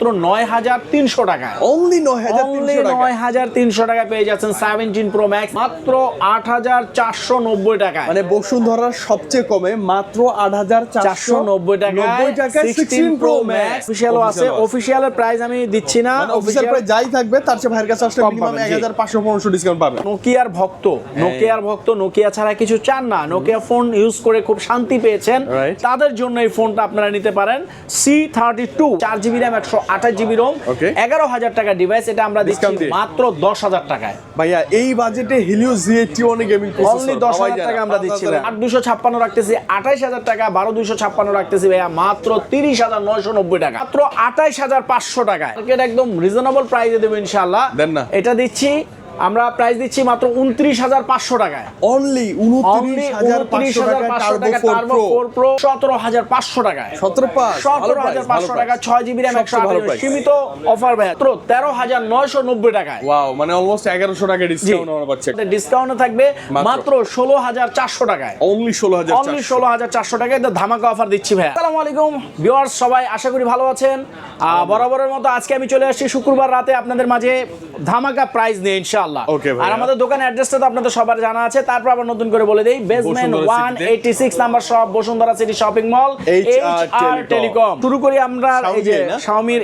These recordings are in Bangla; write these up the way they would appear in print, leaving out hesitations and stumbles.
মাত্র 9300 টাকায়। অনলি 9300 টাকায় পেয়ে যাচ্ছেন 17 প্রো ম্যাক্স মাত্র 8490 টাকায়। মানে বসুন্ধরার সবচেয়ে কমে মাত্র 8490 টাকায় 16 প্রো ম্যাক্স। অফিশিয়ালও আছে, অফিশিয়ালের প্রাইস আমি দিচ্ছি না, অফিশিয়াল প্রাইস যাই থাকবে তার চেয়ে ভাইয়ের কাছে আসলে মিনিমাম 1500 ডিসকাউন্ট পাবে। নোকিয়ার ভক্ত, নোকিয়া ছাড়া কিছু চান না, নোকিয়া ফোন ইউজ করে খুব শান্তি পেয়েছেন, তাদের জন্য এই ফোনটা আপনারা নিতে পারেন। C32 4GB RAM 128GB ROM 11000 টাকা ডিভাইস, এটা আমরা দিচ্ছি মাত্র 10000 টাকায়। ভাইয়া এই বাজেটে Helio Z81 gaming processor only 10000 টাকা আমরা দিচ্ছি। 8256 রাখতেছি 28000 টাকা, 12256 রাখতেছি ভাইয়া মাত্র 30990 টাকা, মাত্র 28500 টাকায়। এটা একদম রিজনেবল প্রাইসে দেব ইনশাআল্লাহ। এটা দিচ্ছি আমরা প্রাইস দিচ্ছি মাত্র 29500 টাকায়। অনলি 29500 টাকা টার্বো 4 প্রো 17500 টাকায়। 17500 টাকা 6GB RAM 128 সীমিত অফার ভাই মাত্র 13990 টাকায়। ওয়াও, মানে অলমোস্ট 1100 টাকা ডিসকাউন্ট আমরা পাচ্ছি। এটা ডিসকাউন্ট থাকবে মাত্র 16400 টাকায়। অনলি 16400 টাকায় এটা ধামাকা অফার দিচ্ছি ভাই। আসসালামু আলাইকুম ভিউয়ার্স, সবাই আশা করি ভালো আছেন। বরাবরের মতো আজকে আমি চলে আসছি শুক্রবার রাতে আপনাদের মাঝে ধামাকা প্রাইস নিয়ে ইনশাআল্লাহ। আর আমাদের দোকানের অ্যাড্রেসটা তো আপনাদের সবার জানা আছে, তারপর আবার নতুন করে বলে দেই। Basement 186 number shop, Bashundhara city shopping mall, HR telecom. শুরু করি আমরা এই যে Xiaomi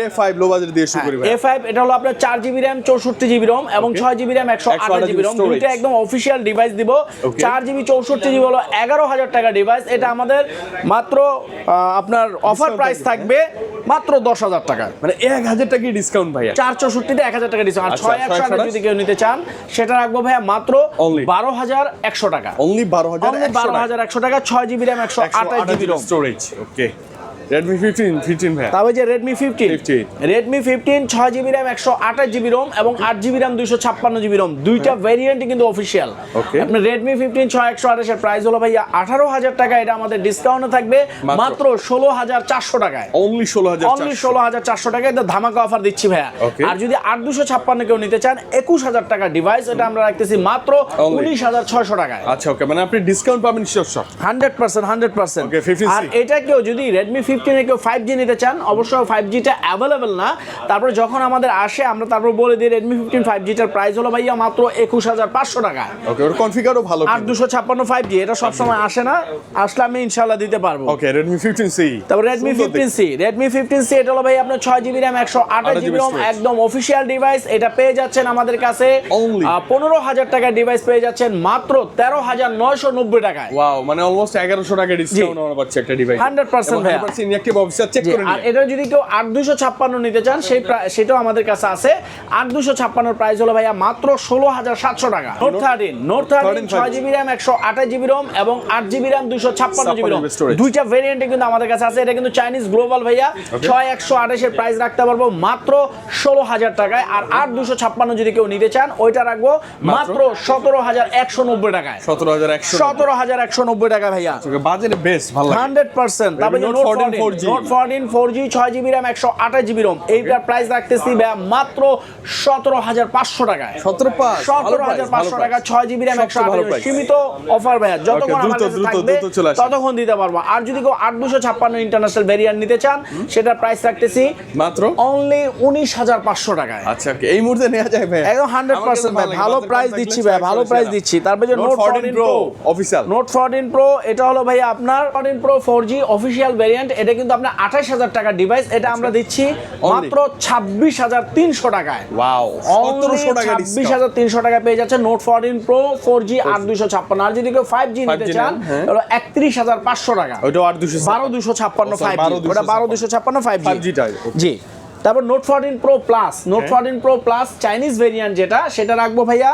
A5 লো বাজেট দিয়ে শুরু করি ভাই। A5 এটা হলো আপনার 4GB RAM 64GB ROM এবং 6GB RAM 128GB ROM, দুটো একদম অফিশিয়াল ডিভাইস দিব। 4GB 64GB হলো 11000 টাকা ডিভাইস, এটা আমাদের মাত্র আপনার অফার প্রাইস থাকবে মাত্র 10000 টাকা, মানে 1000 টাকা ডিসকাউন্ট ভাইয়া। 464 তে 1000 টাকা ডিসকাউন্ট। 6128 যদি কেউ নিতে চান সেটা রাখবো ভাইয়া মাত্র 12100 টাকা। অনলি 12100 টাকা 6GB RAM 128GB ROM storage. Okay, Redmi 15 ভাই। তবে যে Redmi 15 6GB RAM 128GB ROM এবং 8GB RAM 256GB ROM, দুইটা ভেরিয়েন্টই কিন্তু অফিশিয়াল। আপনি Redmi 15 6128 এর প্রাইস হলো ভাইয়া 18000 টাকা, এটা আমাদের ডিসকাউন্ট থাকবে মাত্র 16400 টাকায়। অনলি 16400 টাকায় এটা ধামাকা অফার দিচ্ছি ভাইয়া। আর যদি 8256 কেউ নিতে চান 21000 টাকা ডিভাইস, এটা আমরা রাখতেছি মাত্র 19600 টাকায়। আচ্ছা, ওকে, মানে আপনি ডিসকাউন্ট পাবেন শিওর 100%। ওকে, 15C। আর এটা কেউ যদি Redmi 15 এ কেউ 5G নিতে চান, অবশ্য 5G টা अवेलेबल না, তারপর যখন আমাদের আসে আমরা তারপর বলে দিই Redmi 15 5G টার প্রাইস হলো ভাইয়া মাত্র 21500 টাকা। ওকে, ওর কনফিগারও ভালো। 8256 5G এটা সব সময় আসে না, আসলে আমি ইনশাআল্লাহ দিতে পারবো। ওকে, Redmi 15C। তারপর Redmi 15C এটা হলো ভাই আপনার 6GB RAM 128GB ROM একদম অফিশিয়াল ডিভাইস, এটা পেয়ে যাচ্ছেন আমাদের কাছে 15000 টাকার ডিভাইস পেয়ে যাচ্ছেন মাত্র 13990 টাকায়। ওয়াও, মানে অলমোস্ট 1100 টাকা ডিসকাউন্ট আমরা পাচ্ছি একটা ডিভাইস। 100% ভাই। ইনঅ্যাক্টিভ অফিসার চেক করে নিন। আর এটা যদি কেউ 8256 নিতে চান সেটাও আমাদের কাছে আছে। 8256 এর প্রাইস হলো ভাইয়া মাত্র 16700 টাকা। Note 13 6GB RAM 128GB ROM এবং 8GB RAM 256GB ROM, দুইটা ভেরিয়েন্টে কিন্তু আমাদের কাছে আছে। এটা কিন্তু চাইনিজ গ্লোবাল ভাইয়া। 6128 এর প্রাইস রাখতে পারবো মাত্র 16000 টাকায়। আর 8256 যদি কেউ নিতে চান ওইটা রাখবো মাত্র 17190 টাকায়। 17190 টাকা ভাইয়া। বাজেটে বেস্ট ভালো লাগে 100%। তারপর Note 14 4G 6GB RAM 128GB ROM, এইটার প্রাইস রাখতেছি ভাইয়া মাত্র 17500 টাকায়। 17500 টাকা 6GB RAM 128 সীমিত অফার ভাইয়া, যতক্ষণ আমাদের কাছে থাকবে ততক্ষণ দিতে পারবো। আর যদি কেউ 8256 ইন্টারন্যাশনাল ভেরিয়েন্ট নিতে চান সেটার প্রাইস রাখতেছি মাত্র অনলি 19500 টাকায়। আচ্ছা, ওকে, এই মুহূর্তে নেওয়া যায় ভাই একদম 100% ভাই, ভালো প্রাইস দিচ্ছি ভাই, ভালো প্রাইস দিচ্ছি। তারপর যে Note 14 Pro official, Note 14 Pro এটা হলো ভাই আপনার 14 Pro 4G অফিশিয়াল ভেরিয়েন্ট, এটা কিন্তু আপনার 28000 টাকা ডিভাইস, এটা আমরা দিচ্ছি মাত্র 26300 টাকায়। ওয়াও, 1700 টাকা ডিসকাউন্ট। 26300 টাকা পেয়ে যাচ্ছে Note 14 Pro 4G 8256। আর যদি কেউ 5G নিতে চান হলো 31500 টাকা। ওটা 12256 5G, ওটা 12256 5G টা। জি। তারপর Note 14 Pro Plus, Note 14 Pro Plus Chinese variant যেটা, সেটা রাখবো ভাইয়া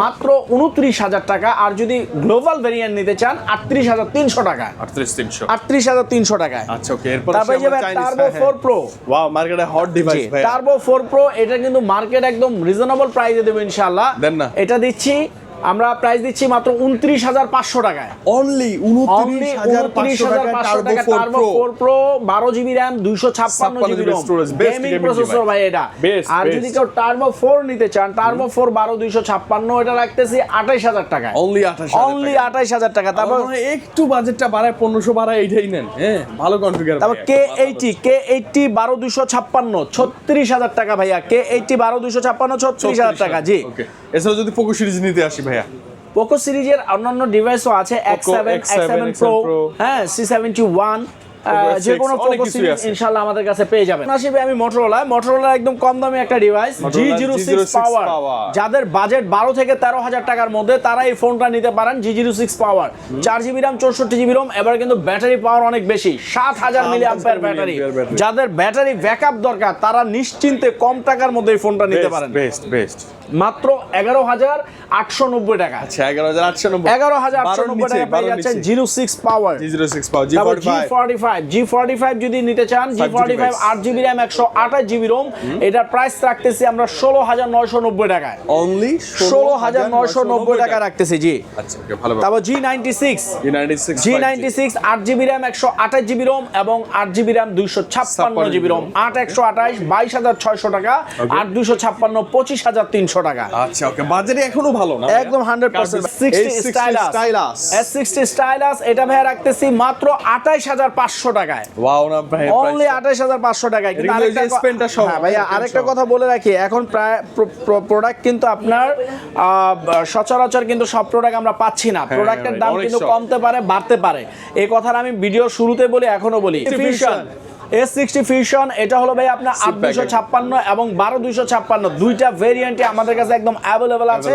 মাত্র 29000 টাকা। আর যদি গ্লোবাল ভেরিয়েন্ট নিতে চান 38300 টাকা। 38300 টাকায়। আচ্ছা, ওকে, এরপর তারপর যে Turbo 4 Pro, ওয়াও, মার্কেটে হট ডিভাইস ভাই। Turbo 4 Pro এটা কিন্তু মার্কেট একদম রিজনেবল প্রাইসে দেব ইনশাআল্লাহ। এটা দিচ্ছি আমরা প্রাইস দিচ্ছি মাত্র 29,500 টাকায়। অনলি 29,500 টাকা turbo 4 pro 12 GB RAM 256 GB ROM gaming processor ভাই এটা। আর যদি কেউ টার্বো 4 নিতে চান, টার্বো 4 12 256 এটা রাখতেছি 28,000 টাকায়। অনলি 28,000 টাকা। তারপর একটু বাজেটটা বাড়ায় 1500 বাড়ায় এইটাই নেন। হ্যাঁ ভালো কনফিগার। তারপর K80 12 256 36,000 টাকা ভাইয়া। K80 12 256 36,000 টাকা। জি ওকে। এছাড়া যদি পোকো সিরিজ নিতে আসি ভাইয়া, পোকো সিরিজের অন্যান্য ডিভাইসও আছে, X7 Pro, হ্যাঁ C71, যে কোনো পোকো সিরিজ ইনশাআল্লাহ আমাদের কাছে পেয়ে যাবেন। আসলে আমি মোটরোলা একদম কম দামি একটা ডিভাইস G06 পাওয়ার। যাদের বাজেট 12 থেকে 13,000 টাকার মধ্যে তারা এই ফোনটা নিতে পারেন। G06 পাওয়ার 4 জিবি RAM 64 জিবি ROM। এবার কিন্তু ব্যাটারি পাওয়ার অনেক বেশি, 7000 মিলিঅ্যাম্পিয়ার ব্যাটারি। যাদের ব্যাটারি ব্যাকআপ দরকার তারা নিশ্চিন্তে কম টাকার মধ্যে এই ফোনটা নিতে পারেন। বেস্ট মাত্র 11,890 টাকা। আচ্ছা 11,890 11,890 টাকা পেয়ে যাচ্ছেন G06 পাওয়ার। G45 যদি নিতে চান, G45 8 GB RAM 128 GB ROM, এটার প্রাইস রাখতেছি আমরা 16,990 টাকায়। অনলি 16,990 টাকা রাখতেছি। জি আচ্ছা ওকে ভালো। তারপর G96 8 GB RAM 128 GB ROM এবং 8 জিবি RAM 256 জিবি ROM 8 128 22,600 টাকা। 8 256 25,300 টাকা। আচ্ছা ওকে, বাজেটে এখনো ভালো না একদম 100%। S60 স্টাইলাস এটা ভাই রাখতেছি মাত্র 28,500 টাকায়। ওয়াও না ভাই, অনলি 28,500 টাকায়। কিন্তু আরেকটা স্পেন্ডটা সব। হ্যাঁ ভাইয়া আরেকটা কথা বলে রাখি, এখন প্রায় প্রোডাক্ট কিন্তু আপনার সচরাচর কিন্তু সব প্রোডাক্ট আমরা পাচ্ছি না। প্রোডাক্টের দাম কিন্তু কমতে পারে বাড়তে পারে, এই কথাটা আমি ভিডিওর শুরুতে বলি এখনো বলি। S60 Fusion এটা হলো ভাই আপনার 8 এবং 12 256 দুইটা ভেরিয়েন্টে আমাদের কাছে একদম अवेलेबल আছে।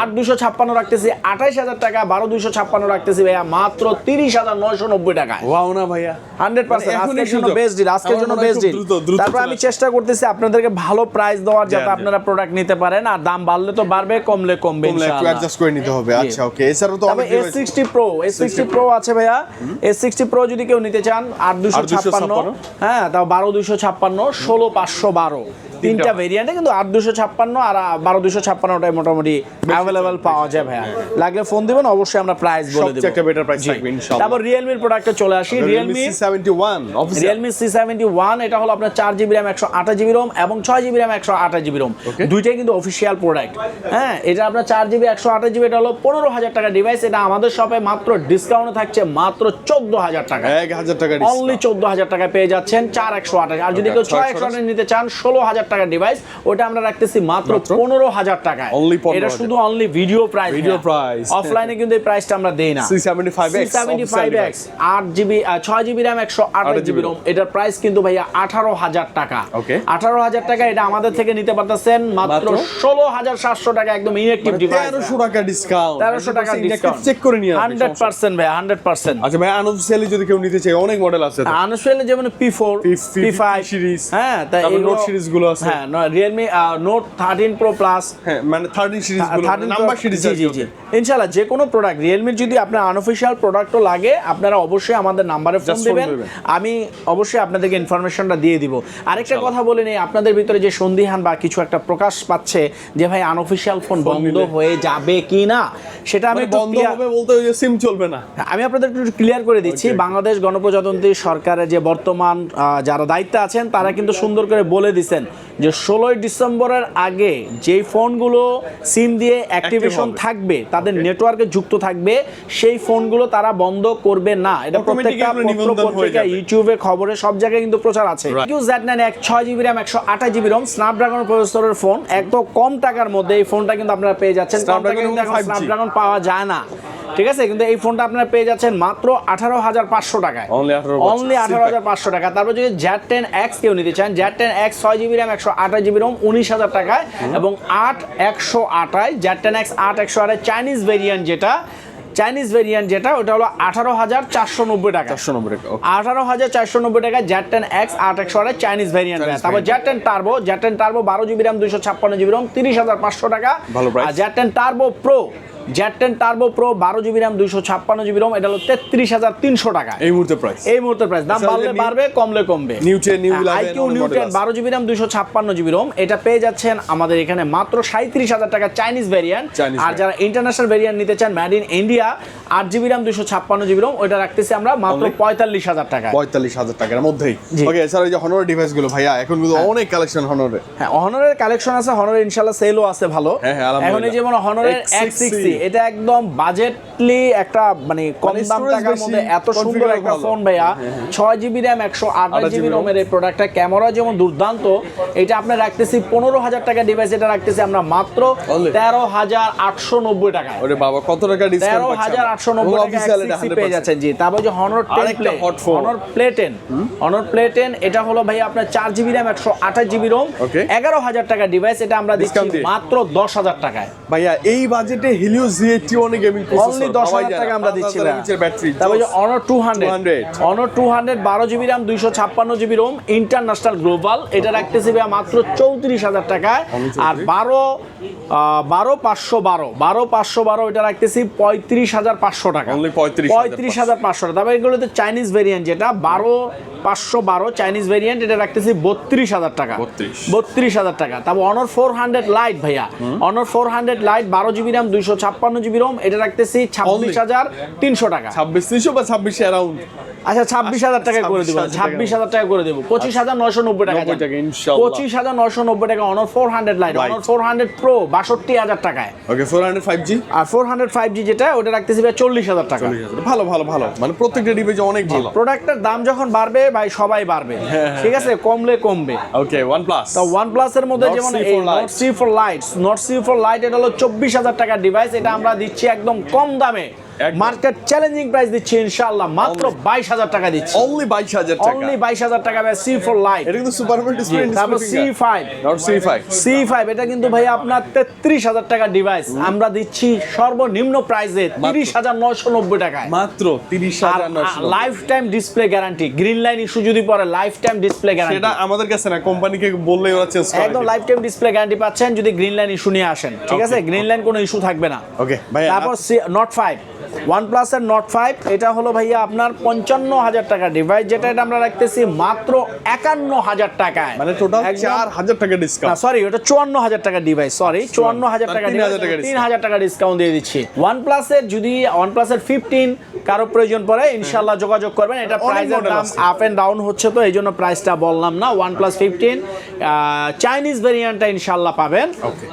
8 256 রাখতেছি 28,000 টাকা, 12 256 রাখতেছি ভাইয়া মাত্র 30,990 টাকা। ওয়াও না ভাইয়া 100% আজকের জন্য বেস্ট ডিল, আজকের জন্য বেস্ট ডিল। তারপর আমি চেষ্টা করতেছি আপনাদেরকে ভালো প্রাইস দেওয়ার, যাতে আপনারা প্রোডাক্ট নিতে পারেন। আর দাম বাড়লে তো বাড়বে, কমলে কমবে ইনশাআল্লাহ, একটু অ্যাডজাস্ট করে নিতে হবে। আচ্ছা ওকে, এছাড়াও তো আমাদের S60 Pro আছে ভাইয়া। S60 Pro যদি কেউ নিতে চান 8 256, হ্যাঁ তাও 12 256 16,512 তিনটা ভেরিয়েন্টে, কিন্তু 8 256 আর 12 256 ওটাই মোটামুটি अवेलेबल পাওয়া যায় ভাইয়া। লাগলে ফোন দিবেন, অবশ্যই আমরা প্রাইস বলে দেব, একটা বেটার প্রাইস থাকবে ইনশাআল্লাহ। তারপর Realme এর প্রোডাক্টে চলে আসি। Realme C71 এটা হলো আপনার 4 জিবি RAM 128 জিবি ROM এবং 6 জিবি RAM 128 জিবি ROM, দুইটাই কিন্তু অফিশিয়াল প্রোডাক্ট। হ্যাঁ এটা আপনার 4 জিবি 128 জিবি, এটা হলো 15,000 টাকা ডিভাইস। এটা আমাদের শপে মাত্র ডিসকাউন্টে থাকছে মাত্র 14,000 টাকা, 1,000 টাকা ডিসকাউন্ট, অনলি 14,000 টাকা পেয়ে যাচ্ছেন 4 128। আর যদি কেউ 6 128 নিতে চান 16,000 টাকা ডিভাইস, ওটা আমরা রাখতেছি মাত্র 15,000 টাকায়। এটা শুধু অনলি ভিডিও প্রাইস, অফলাইনে কিন্তু এই প্রাইসটা আমরা দেই না। C75X 8 GB 6 GB RAM 128 GB ROM, এটার প্রাইস কিন্তু ভাইয়া 18,000 টাকা। 18,000 টাকা এটা আমাদের থেকে নিতে পারতেছেন মাত্র 16,700 টাকা, একদম ইনঅ্যাকটিভ ডিভাইস। 1300 টাকা ডিসকাউন্ট, 1300 টাকা ডিসকাউন্ট চেক করে নিয়ে 100% ভাই 100%। আচ্ছা ভাই আনঅফিশিয়ালি যদি কেউ নিতে চায়, অনেক মডেল আছে আনঅফিশিয়ালি, যেমন P4 P5 সিরিজ, হ্যাঁ তাই এই নোট সিরিজ গুলো আছে। হ্যাঁ Realme Note 13 Pro Plus, হ্যাঁ মানে 13 সিরিজ গুলো নাম্বার সিরিজ। জি জি ইনশাআল্লাহ যে কোনো প্রোডাক্ট Realme যদি আপনার আনঅফিশিয়াল প্রোডাক্টও লাগে, আপনারা অবশ্যই আমাদের নম্বরে ফোন দিবেন, আমি অবশ্যই আপনাদেরকে ইনফরমেশনটা দিয়ে দিব। আরেকটা কথা বলে নেই, আপনাদের ভিতরে যে সন্দিহান বা কিছু একটা প্রকাশ পাচ্ছে যে ভাই আনঅফিশিয়াল ফোন বন্ধ হয়ে যাবে কি না, সেটা আমি বন্ধ হবে বলতে ওই যে সিম চলবে না, আমি আপনাদের একটু ক্লিয়ার করে দিচ্ছি। বাংলাদেশ গণপ্রজাতন্ত্রী সরকারের যে বর্তমান যারা দায়িত্বে আছেন, তারা কিন্তু সুন্দর করে বলে দিয়েছেন যে 16 ডিসেম্বরের আগে যেই ফোনগুলো সিম দিয়ে অ্যাক্টিভেশন থাকবে, তাদের নেটওয়ার্কে যুক্ত থাকবে, সেই ফোনগুলো তারা বন্ধ করবে না। এটা প্রত্যেকটা পত্রিকা, ইউটিউবে, খবরে সব জায়গায় কিন্তু প্রচার আছে। Z9X 6 GB RAM 128 GB ROM Snapdragon প্রসেসরের ফোন, একদম কম টাকার মধ্যে এই ফোনটা কিন্তু আপনারা পেয়ে যাচ্ছেন। স্ন্যাপড্রাগন পাওয়া যায় না, ঠিক আছে, কিন্তু এই ফোনটা আপনারা পেয়ে যাচ্ছেন মাত্র 18,500 টাকায়, অনলি 18,500 টাকা। তারপর যদি Z10X কেউ নিতে চান, Z10X 6 GB RAM 128 GB ROM 19,000 টাকায় এবং 8 128 Z10X 8 128 চাইনিজ ভেরিয়েন্ট যেটা ওটা হলো 18,490 টাকা, 18,490 টাকা Z10X 8 128 চাইনিজ ভেরিয়েন্ট। তারপর Z10 turbo 12 GB RAM 256 GB ROM 30,500 টাকা। আর Z10 turbo pro Z10 turbo pro 12 GB RAM 256 GB ROM, এটা হলো 33,300 টাকা এই মুহূর্তে প্রাইস, এই মুহূর্তের প্রাইস। দাম বাড়লে বাড়বে, কমলে কমবে। New 10 new 11 iQOO new 10 12 GB RAM 256 GB ROM, এটা পেয়ে যাচ্ছেন আমাদের এখানে মাত্র 37,000 টাকা চাইনিজ ভেরিয়েন্ট। আর যারা ইন্টারন্যাশনাল ভেরিয়েন্ট নিতে চান made in India 8 GB RAM 256 GB Rome, ওটা রাখতেছি আমরা মাত্র 45,000 টাকা, 45,000 টাকার মধ্যেই। ওকে, এছাড়া এই যে হনর ডিভাইস গুলো ভাইয়া এখন কিন্তু অনেক কালেকশন হনরে। হ্যাঁ, হনরের কালেকশন আছে, হনরের ইনশাআল্লাহ সেলও আছে ভালো। এখন এই যেমন হনরের X60, এটা একদম বাজেটলি একটা মানে কম দাম টাকার মধ্যে এত সুন্দর একটা ফোন ভাইয়া। 6 জিবি র্যাম 128 জিবি রোমের এই প্রোডাক্টটা, ক্যামেরা যেমন দুর্দান্ত, এটা আমরা রাখতেছি 15,000 টাকা ডিভাইস, এটা রাখতেছি আমরা মাত্র 13,890 টাকা। ওরে বাবা, কত টাকা ডিসকাউন্ট পাচ্ছেন? 13,890 টাকা X60 পেয়ে যাচ্ছেন। জি, তারপর যে Honor 10 Play, Honor play 10, Honor play 10 এটা হলো ভাই আপনার 4 জিবি র্যাম 128 জিবি রোম, 11,000 টাকা ডিভাইস, এটা আমরা দিচ্ছি মাত্র 10,000 টাকায়। ভাইয়া এই বাজেটে Helio Z81 gaming processor only 10,000 টাকা আমরা দিচ্ছি। তারপর যে Honor 200, Honor 200 12 GB RAM 256 GB Rome, international global, এটা রাখতেছি ভাই মাত্র 34,000 টাকায়। আর 12,512 এটা রাখতেছি 35,500 টাকা, অনলি 35,500 টাকা। তারপর এগুলো তো চাইনিজ ভেরিয়েন্ট, যেটা 12,512 চাইনিজ ভেরিয়েন্ট, এটা রাখতেছি 32,000 টাকা, 32,000 টাকা। তারপর অনর 400 লাইট ভাইয়া, অনর 400 light 12 GB RAM 256 GB ROM, এটা রাখতেছি 26,300 টাকা। 26,300 বা 26 অ্যারাউন্ড। আচ্ছা 26,000 টাকা করে দেবো, 26,000 টাকা করে দেবো, 25,990 টাকা, 25,990 টাকা অনর 400 লাইট, অনর 400 প্রো 62,000 টাকায়। ওকে, 400 5G আর 400 5G যেটা, ওটা রাখতেছি ভাই 40,000 টাকা। ভালো ভালো ভালো, মানে প্রত্যেকটা ডিভাইস অনেক ভালো। প্রোডাক্টের দাম যখন বাড়বে ভাই সবাই বাড়বে, ঠিক আছে, কমলে কমবে। ওকে, OnePlus, তো OnePlus এর মধ্যে যেমন এই Nord C4 Lite, Nord C4 Lite এটা হলো 24,000 টাকার ডিভাইস, এটা আমরা দিচ্ছি একদম কম দামে, মার্কেট চ্যালেঞ্জিং প্রাইস দিচ্ছি ইনশাআল্লাহ মাত্র 22,000 টাকা দিচ্ছি, অনলি 22,000 টাকা, অনলি 22,000 টাকা ভাই C4 Lite। এটা কিন্তু সুপার আমোলেড ডিসপ্লে। তারপর C5, Nord C5 এটা কিন্তু ভাই আপনার 33,000 টাকা ডিভাইস, আমরা দিচ্ছি সর্বনিম্ন প্রাইসে 30,990 টাকায়, মাত্র 30,990। Life time display guarantee, green line issue যদি পড়ে লাইফ টাইম ডিসপ্লে গ্যারান্টি, সেটা আমাদের কাছে না, কোম্পানিকে বললেই ওরা চেঞ্জ করে একদম লাইফ টাইম ডিসপ্লে গ্যারান্টি পাচ্ছেন যদি গ্রিন লাইন ইস্যু নিয়ে আসেন, ঠিক আছে, গ্রিন লাইন কোনো ইস্যু থাকবে না। ওকে ভাই, তারপর Note 5, OnePlus এর Note 5, এটা হলো ভাইয়া আপনার 55,000 টাকা ডিভাইস, যেটা এটা আমরা রাখতেছি মাত্র 51,000 টাকায়, মানে টোটাল 4,000 টাকা ডিসকাউন্ট। সরি, ওটা 54,000 টাকা ডিভাইস, সরি 54,000 টাকা ডিভাইস, 3,000 টাকা ডিসকাউন্ট দিয়ে দিচ্ছি। OnePlus এর যদি OnePlus এর 15 কারো প্রয়োজন পড়ে ইনশাআল্লাহ যোগাযোগ করবেন, এটা প্রাইসের দাম আপ এন্ড ডাউন হচ্ছে, তো এইজন্য প্রাইসটা বললাম না। OnePlus 15 চাইনিজ ভেরিয়েন্টটা ইনশাআল্লাহ পাবেন।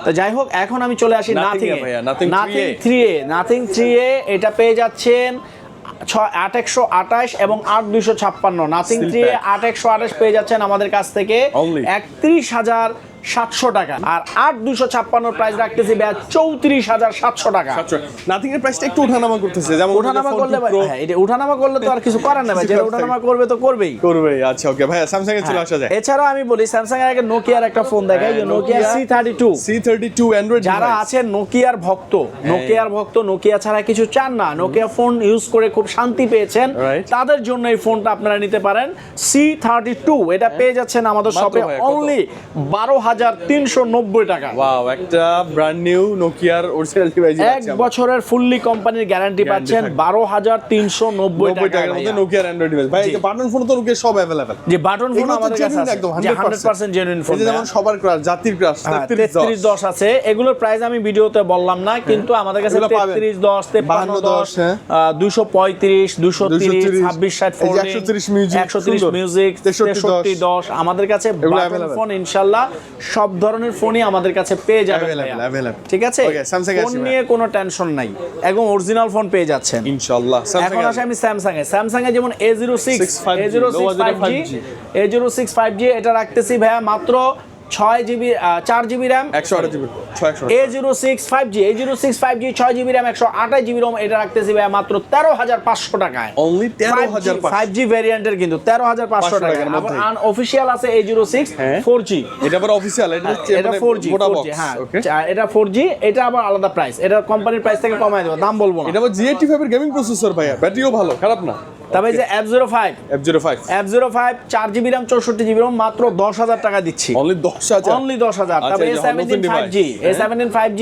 তো যাই হোক, এখন আমি চলে আসি Nothing 3A, এটা পেয়ে যাচ্ছেন 8,128 এবং 8,256। Nothing 3A 8,128 পেয়ে যাচ্ছেন আমাদের কাছ থেকে 31,700 টাকা, আর 8,256 প্রাইস রাখতেছি 34,700 টাকা। নাথিং এর প্রাইসটা একটু ওঠানামা করতেছে, যেমন ওঠানামা করলে হ্যাঁ, এটা ওঠানামা করলে তো আর কিছু করার না ভাই, যেটা ওঠানামা করবে তো করবেই। আচ্ছা ওকে ভাই, স্যামসাং এ চলে আসা যায়। এছাড়াও আমি বলি স্যামসাং এর আগে নোকিয়ার একটা ফোন দেখাই, যে নোকিয়া C32 অ্যান্ড্রয়েড। যারা আছেন নোকিয়ার ভক্ত, নোকিয়া ছাড়া কিছু চান না, নোকিয়া ফোন ইউজ করে খুব শান্তি পেয়েছেন, তাদের জন্য এই ফোনটা আপনারা নিতে পারেন। C32 এটা পেয়ে যাচ্ছেন আমাদের শপে অনলি 12,390 টাকা। ওয়াও, একটা ব্র্যান্ড নিউ নোকিয়ার অরিজিনাল ডিভাইস, 1 বছরের ফুললি কোম্পানির গ্যারান্টি পাচ্ছেন 12,390 টাকার মধ্যে নোকিয়ার অ্যান্ড্রয়েড ডিভাইস। ভাই এই যে বাটন ফোন তো নোকিয়া সব अवेलेबल, যে বাটন ফোন আমাদের কাছে আছে একদম 100% জেনুইন ফোন, যেমন সবার ক্রাশ, জাতির ক্রাশ 3310 আছে, এগুলোর প্রাইস আমি ভিডিওতে বললাম না, কিন্তু আমাদের কাছে 3310, 5310, 235, 230, 2660, 130 মিউজিক, 6310 আমাদের কাছে বাটন ফোন ইনশাআল্লাহ সব ধরনের ফোনই আমাদের কাছে পেয়ে যাবেন, ঠিক আছে, ফোন নিয়ে কোনো টেনশন নাই, একদম অরিজিনাল ফোন পেয়ে যাচ্ছেন ইনশাআল্লাহ। এখন আসি আমি স্যামসাং এ যেমন A06 5G এটা রাখতেছি ভাইয়া মাত্র 6 GB 4 GB RAM 128 GB A06 5G 6 GB RAM 128 GB ROM, এটা রাখতেছি ভাই মাত্র 13,500 টাকায়, অনলি 13,500 5G ভেরিয়েন্টের কিন্তু 13,500 টাকা। আবার আনঅফিশিয়াল আছে A06 4G, এটা আবার অফিশিয়াল, এটা 4G, হ্যাঁ এটা 4G, এটা আবার আলাদা প্রাইস, এটা কোম্পানির প্রাইস থেকে কমায় দেব, দাম বলবো না। এটা আবার G85 এর গেমিং প্রসেসর ভাইয়া, ব্যাটারিও ভালো, খারাপ না। তবে যে F05 4 GB RAM 64 GB ROM মাত্র 10,000 টাকা দিচ্ছি, অনলি 10,000 10,000 অনলি 10,000। আচ্ছা, তবে এই যে নতুন A17 5G, device। A17 5G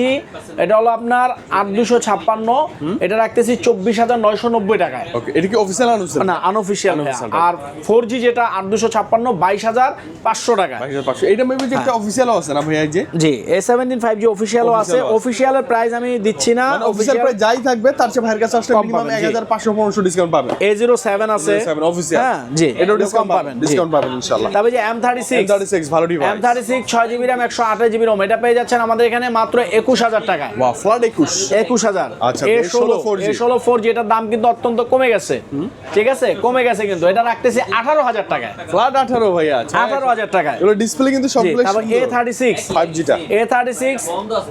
এটা হলো আপনার 8256, এটা রাখতেছি 24,990 টাকায়। ওকে, এটা কি অফিশিয়াল আনুষ্ঠানিক? না, আনঅফিশিয়াল। Unofficial। আর 4G যেটা 8256 22,500 টাকায়। 22,500 এটা মেবি যে একটা অফিশিয়ালও আছে না ভাইয়া? এই যে জি, A17 5G অফিশিয়ালও আছে। Official-ও আছে। অফিশিয়ালের প্রাইস আমি দিচ্ছি না, মানে অফিশিয়াল প্রাইস যাই থাকবে তার চেয়ে ভাইয়ের কাছে আসলে কম মিনিমাম পাবেন, জি। 1,500-500 ডিসকাউন্ট পাবেন। A07 আছে, অফিশিয়াল, হ্যাঁ জি, এটাও কম ডিসকাউন্ট পাবেন, জি। ডিসকাউন্ট পাবেন ইনশাআল্লাহ। তবে যে M36 ভালো device. M36 6GB RAM 128GB ROM এটা পেয়ে যাচ্ছেন আমাদের এখানে মাত্র 21,000 টাকায়। Wow, flat 21,000। আচ্ছা, A16 4G। A16 4G এটার দাম কিন্তু অত্যন্ত কমে গেছে, ঠিক আছে, কমে গেছে, কিন্তু এটা রাখতেছি 18,000 টাকায়। ফ্ল্যাট 18 ভাইয়া, আচ্ছা 18,000 টাকায়। এগুলো ডিসপ্লে কিন্তু জি, সবগুলো তারপর A36 5G টা। A36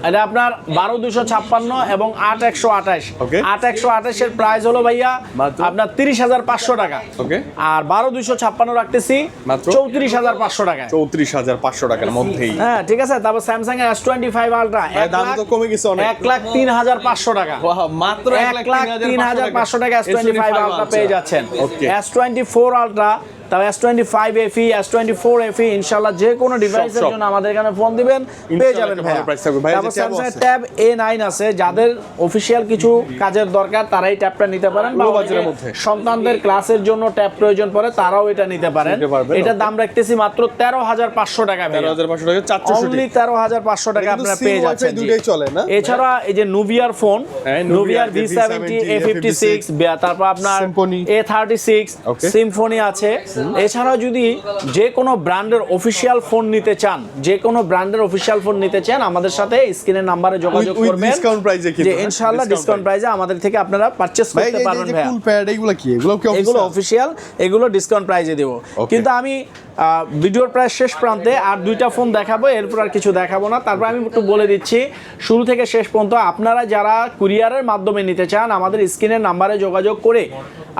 এটা আপনার 12,256 এবং 8,128। Okay। 8,128 এর প্রাইস হলো ভাইয়া মাত্র? আপনার 30,500 টাকা। ওকে, আর 12,256 রাখতেছি মাত্র? 34,500 টাকায়। 34,500 টাকার মধ্যেই। হ্যাঁ ঠিক আছে। তারপর স্যামসাং এর S25 আলট্রা দাম তো কমে গেছে অনেক। 1,03,500 টাকা। ওয়াও, মাত্র 1,03,500 টাকা S25 আলট্রা পেয়ে যাচ্ছেন। ওকে। S24 আলট্রা, তারপর S25 FE, S24 FE, ইনশাআল্লাহ যে কোনো ডিভাইসের সব। জন্য আমাদের এখানে ফোন দিবেন, পেয়ে যাবেন একটা ভাই। ভালো price থাকবে। ভাই, তারপর যে tab স্যামসাং আছে। ট্যাব A9 আছে, যাদের অফিশিয়াল কিছু কাজের দরকার তারাই ট্যাবটা নিতে পারেন, বা Low অনেকে budget-এর মধ্যে। সন্তানদের ক্লাসের জন্য ট্যাব প্রয়োজন পড়ে তারাও এটা নিতে পারেন। নিতে পারবেন, এটার okay। দাম রাখতেছি মাত্র 13,500 টাকা। 13,500 টাকা, 464 অনলি 13,500 টাকা কিন্তু আপনারা SIM, পেয়ে Wi-Fi যাচ্ছেন। দুটোই চলে না? এছাড়া এই যে নুভিয়ার ফোন, হ্যাঁ, নুভিয়ার Nubia, V70, A56, তারপর আপনার Symphony। A36, Okay। সিম্ফনি আছে। এছাড়াও যদি যে কোনো ব্র্যান্ডের অফিশিয়াল ফোন নিতে চান, যে কোনো ব্র্যান্ডের অফিশিয়াল ফোন নিতে চান, আমাদের সাথে স্ক্রিনের নাম্বারে যোগাযোগ With করবেন। discount price এ কিন্তু, যে ইনশাআল্লাহ discount ডিসকাউন্ট প্রাইসে আমাদের থেকে আপনারা পারচেজ ভাই, করতে পারবেন ভাই। কুল প্যাড এগুলো কি? এগুলো কি এগুলো অফিশিয়াল? অফিশিয়াল, এগুলো ডিসকাউন্ট প্রাইজে দেবো। Okay। কিন্তু আমি ভিডিওর প্রায় শেষ প্রান্তে আর দুইটা ফোন দেখাবো, এরপর আর কিছু দেখাবো না। তারপর আমি একটু বলে দিচ্ছি শুরু থেকে শেষ পর্যন্ত, আপনারা যারা কুরিয়ারের মাধ্যমে নিতে চান আমাদের স্ক্রিনের নাম্বারে যোগাযোগ করে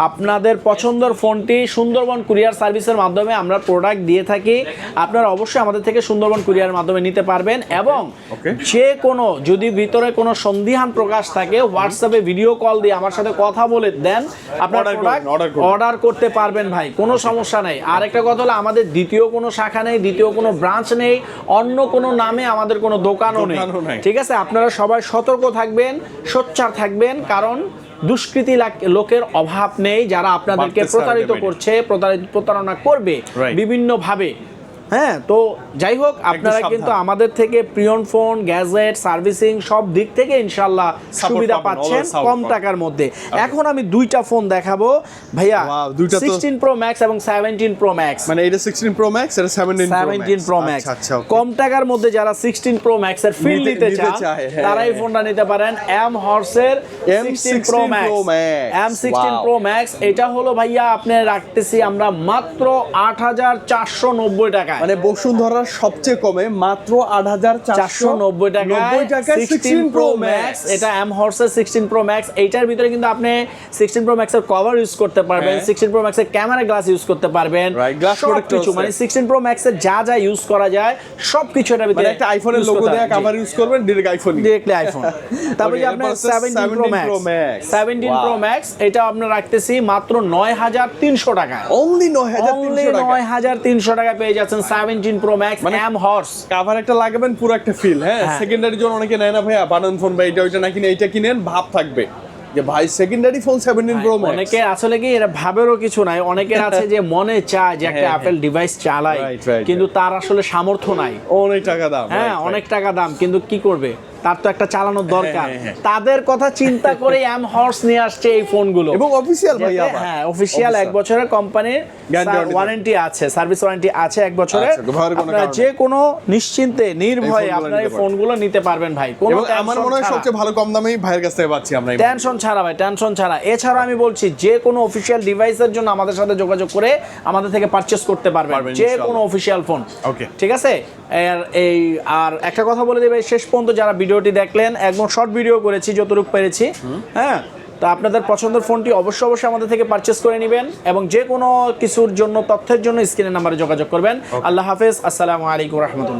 আপনাদের পছন্দের ফোনটি সুন্দরবন কুরিয়ার সার্ভিসের মাধ্যমে আমরা প্রোডাক্ট দিয়ে থাকি। আপনারা অবশ্যই আমাদের থেকে সুন্দরবন কুরিয়ারের মাধ্যমে নিতে পারবেন, এবং Okay। যে কোনো যদি ভিতরে কোনো সন্দিহান প্রকাশ থাকে হোয়াটসঅ্যাপে ভিডিও কল দিয়ে আমার সাথে কথা বলে দেন, আপনার Order প্রোডাক্ট করবেন, order করবেন। অর্ডার করতে পারবেন ভাই, কোনো সমস্যা নেই। আর একটা কথা হলো আমাদের দ্বিতীয় কোনো শাখা নেই, দ্বিতীয় কোনো ব্রাঞ্চ নেই, অন্য কোনো নামে আমাদের কোনো দোকানও নেই, ঠিক আছে। আপনারা সবাই সতর্ক থাকবেন, সোচ্চার থাকবেন, কারণ দুষ্কৃতী লোকের অভাব নেই যারা আপনাদেরকে বাড়তে প্রতারিত ছাড়বে করছে, প্রতারণা করবে Right। বিভিন্ন ভাবে। হ্যাঁ, তো যাই হোক, আপনারা সাবধান। কিন্তু আমাদের থেকে প্রিয়ন ফোন, গ্যাজেট, সার্ভিসিং সব দিক থেকে ইনশাআল্লাহ সুবিধা পাবেন, পাচ্ছেন always support কম পাবেন। টাকার মধ্যে। এখন আমি দুইটা ফোন দেখাবো ভাইয়া, Wow, দুইটা তো- 16 Pro Max এবং 17 Pro Max। মানে এটা 16 Pro Max, এটা 17 Pro Max। আচ্ছা, আচ্ছা, okay। কম টাকার মধ্যে যারা 16 Pro Max এর ফিল নিতে নিতে চায় চায়, হ্যাঁ। তারা এই ফোনটা নিতে পারেন। M হর্সের 16 Pro Max। M16 Wow। Pro Max এটা হলো ভাইয়া আপনি রাখতেছি আমরা মাত্র 8,490 টাকায়। মানে বসুন্ধরার সবচেয়ে কমে মাত্র 490 টাকায় 16 Pro Max। এটা M হর্সের 16 Pro Max। এইটার ভিতরে কিন্তু আপনি 16 Pro Max এর কভার ইউজ করতে পারবেন, হ্যাঁ। 16 Pro Max এর ক্যামেরা গ্লাস ইউজ করতে পারবেন, Right, glass সব protector কিছু, আছে। মানে 16 Pro Max এর যা যা ইউজ করা যায় সবকিছু এটার ভিতরে মানে একটা আইফোনের use লোগো করতে দেয়া পারবেন। কভার ইউজ করবেন, ডাইরেক্ট আইফোন। Directly iPhone. তারপরে Okay, যে আপনার এরপর হচ্ছে 17 Pro Max, 17 Pro Wow। Max এটা আপনার রাখতেছি মাত্র 9,300 টাকায়। অনলি অনলি 9,300 টাকা। 9,300 টাকা পেয়ে যাচ্ছেন 17 Pro Max M horse. Cover একটা লাগাবেন, পুরো একটা ফিল। হ্যাঁ, হ্যাঁ। সেকেন্ডারি জন্য অনেকে নেয় না ভাইয়া, বানান ফোন বা এটা ওইটা না কিনে এইটা কিনেন, ভাব থাকবে যে ভাই সেকেন্ডারি ফোন 17 Pro Max। অনেকে আসলে কি এরা ভাবেরও কিছু নাই, অনেকের আছে যে মনে চায় যে একটা হ্যাঁ, অ্যাপেল ডিভাইস চালাই, Right, right, কিন্তু তার আসলে সামর্থ্য নাই। অনেক টাকা দাম। হ্যাঁ, right, অনেক টাকা দাম, কিন্তু কি করবে, তার তো একটা চালানোর দরকার। হ্যাঁ, হ্যাঁ। তাদের কথা চিন্তা করে এম হর্স নিয়ে আসছে এই ফোনগুলো, এবং অফিসিয়াল ভাই যাতে- আবার। হ্যাঁ, অফিসিয়াল 1 বছরের কোম্পানির Guarantee ওয়ারেন্টি আছে, সার্ভিস ওয়ারেন্টি আছে 1 বছরের। আচ্ছা, ব্যবহারের কোনো আপনারা কারণ যে কোনো নিশ্চিন্তে নির্ভয়ে এই ফোনগুলো আপনারা এই নিতে ফোনগুলো নিতে পারবেন ভাই, কোনো এবং আমার মনে হয় সবচেয়ে ভালো কম দামেই ভাইয়ের কাছ থেকে পাচ্ছি আমরা এই টেনশন ছাড়া ভাই, টেনশন ছাড়া। এছাড়া আমি বলছি যে কোনো অফিসিয়াল ডিভাইসের জন্য আমাদের সাথে যোগাযোগ করে আমাদের থেকে পারচেজ করতে পারবেন, যে ইনশাআল্লাহ। কোনো অফিসিয়াল ফোন। Okay। ঠিক আছে। আর একটা কথা বলে দিই ভাই, শেষ পর্যন্ত যারা ভিডিওটি দেখলেন, একদম শর্ট ভিডিও করেছি যতটুকু পেরেছি। হ্যাঁ, তো আপনাদের পছন্দের ফোনটি অবশ্যই আমাদের থেকে পারচেজ করে নেবেন, এবং যে কোনো কিছুর জন্য, তথ্যের জন্য স্ক্রিনের নাম্বারে যোগাযোগ করবেন। আল্লাহ হাফেজ, আসসালামু আলাইকুম রহমতুল্লাহ।